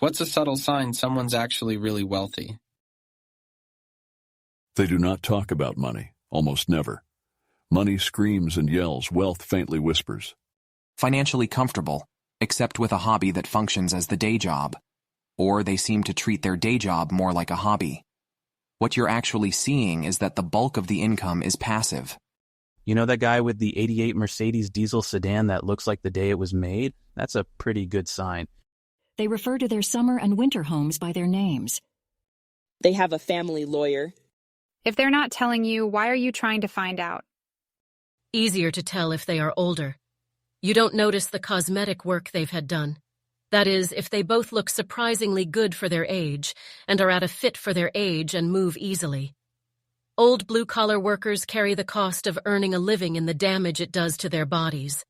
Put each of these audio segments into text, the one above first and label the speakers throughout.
Speaker 1: What's a subtle sign someone's actually really wealthy?
Speaker 2: They do not talk about money, almost never. Money screams and yells, wealth faintly whispers.
Speaker 3: Financially comfortable, except with a hobby that functions as the day job. Or they seem to treat their day job more like a hobby. What you're actually seeing is that the bulk of the income is passive.
Speaker 4: You know that guy with the '88 Mercedes diesel sedan that looks like the day it was made? That's a pretty good sign.
Speaker 5: They refer to their summer and winter homes by their names.
Speaker 6: They have a family lawyer.
Speaker 7: If they're not telling you, why are you trying to find out?
Speaker 8: Easier to tell if they are older. You don't notice the cosmetic work they've had done. That is, if they both look surprisingly good for their age and are at a fit for their age and move easily. Old blue-collar workers carry the cost of earning a living in the damage it does to their bodies.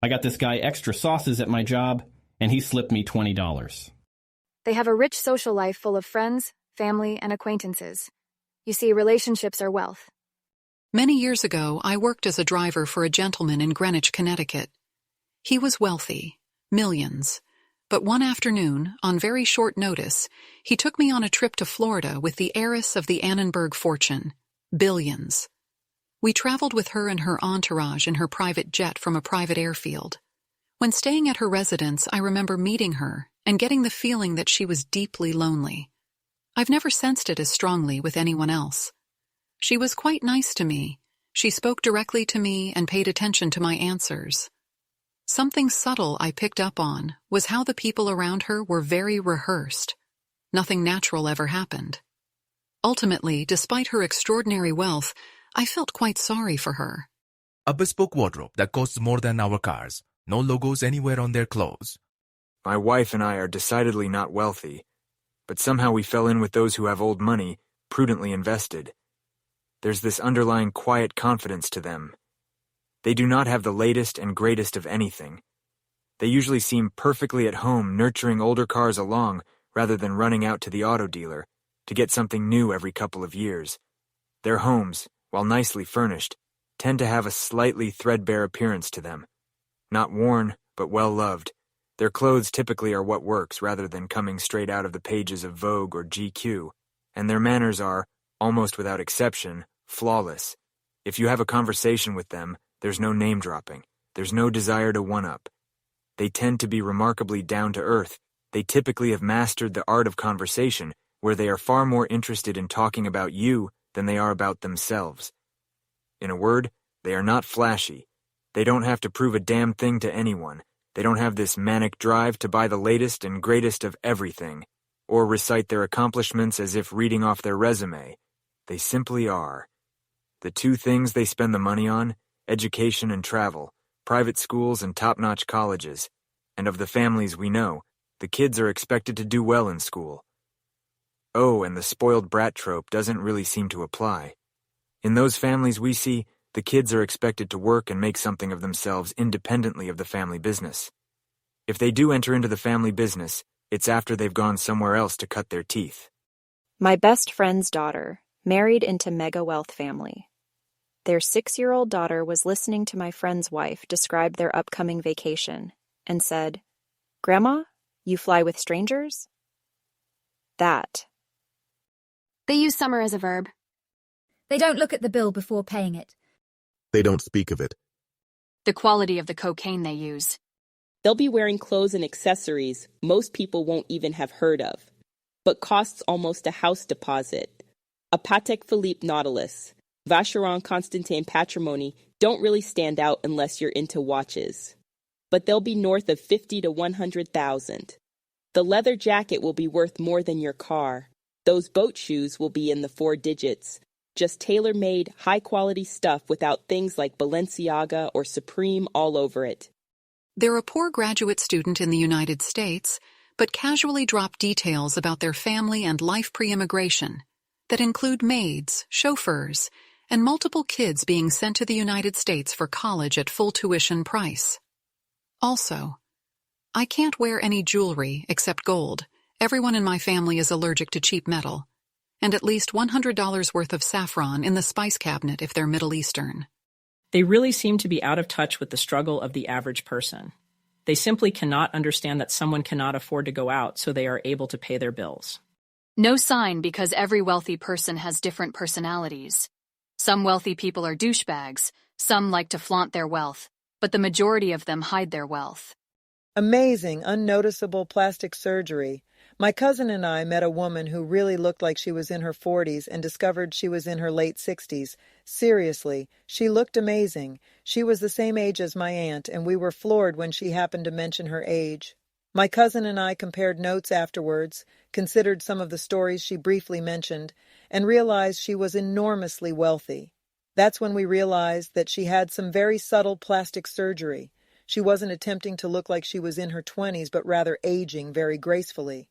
Speaker 9: I got this guy extra sauces at my job, and he slipped me $20.
Speaker 10: They have a rich social life full of friends, family, and acquaintances. You see, relationships are wealth.
Speaker 11: Many years ago, I worked as a driver for a gentleman in Greenwich, Connecticut. He was wealthy, millions. But one afternoon, on very short notice, he took me on a trip to Florida with the heiress of the Annenberg fortune, billions. We traveled with her and her entourage in her private jet from a private airfield. When staying at her residence, I remember meeting her and getting the feeling that she was deeply lonely. I've never sensed it as strongly with anyone else. She was quite nice to me. She spoke directly to me and paid attention to my answers. Something subtle I picked up on was how the people around her were very rehearsed. Nothing natural ever happened. Ultimately, despite her extraordinary wealth, I felt quite sorry for her.
Speaker 12: A bespoke wardrobe that costs more than our cars. No logos anywhere on their clothes.
Speaker 13: My wife and I are decidedly not wealthy, but somehow we fell in with those who have old money, prudently invested. There's this underlying quiet confidence to them. They do not have the latest and greatest of anything. They usually seem perfectly at home nurturing older cars along rather than running out to the auto dealer to get something new every couple of years. Their homes, while nicely furnished, tend to have a slightly threadbare appearance to them. Not worn, but well-loved. Their clothes typically are what works rather than coming straight out of the pages of Vogue or GQ, and their manners are, almost without exception, flawless. If you have a conversation with them, there's no name-dropping. There's no desire to one-up. They tend to be remarkably down-to-earth. They typically have mastered the art of conversation, where they are far more interested in talking about you than they are about themselves. In a word, they are not flashy. They don't have to prove a damn thing to anyone. They don't have this manic drive to buy the latest and greatest of everything, or recite their accomplishments as if reading off their resume. They simply are. The two things they spend the money on, education and travel, private schools and top-notch colleges. And of the families we know, the kids are expected to do well in school. Oh, and the spoiled brat trope doesn't really seem to apply. In those families we see, the kids are expected to work and make something of themselves independently of the family business. If they do enter into the family business, it's after they've gone somewhere else to cut their teeth.
Speaker 14: My best friend's daughter married into mega wealth family. Their 6-year-old daughter was listening to my friend's wife describe their upcoming vacation and said, "Grandma, you fly with strangers?" That.
Speaker 10: They use summer as a verb.
Speaker 15: They don't look at the bill before paying it.
Speaker 12: They don't speak of it.
Speaker 16: The quality of the cocaine they use.
Speaker 6: They'll be wearing clothes and accessories most people won't even have heard of, but costs almost a house deposit. A Patek Philippe Nautilus, Vacheron Constantin Patrimony don't really stand out unless you're into watches. But they'll be north of 50 to 100,000. The leather jacket will be worth more than your car. Those boat shoes will be in the 4 digits. Just tailor-made, high-quality stuff without things like Balenciaga or Supreme all over it.
Speaker 11: They're a poor graduate student in the United States, but casually drop details about their family and life pre-immigration that include maids, chauffeurs, and multiple kids being sent to the United States for college at full tuition price. Also, I can't wear any jewelry except gold. Everyone in my family is allergic to cheap metal. And at least $100 worth of saffron in the spice cabinet if they're Middle Eastern.
Speaker 17: They really seem to be out of touch with the struggle of the average person. They simply cannot understand that someone cannot afford to go out, so they are able to pay their bills.
Speaker 16: No sign, because every wealthy person has different personalities. Some wealthy people are douchebags, some like to flaunt their wealth, but the majority of them hide their wealth.
Speaker 18: Amazing, unnoticeable plastic surgery. My cousin and I met a woman who really looked like she was in her 40s and discovered she was in her late 60s. Seriously, she looked amazing. She was the same age as my aunt, and we were floored when she happened to mention her age. My cousin and I compared notes afterwards, considered some of the stories she briefly mentioned, and realized she was enormously wealthy. That's when we realized that she had some very subtle plastic surgery. She wasn't attempting to look like she was in her 20s, but rather aging very gracefully.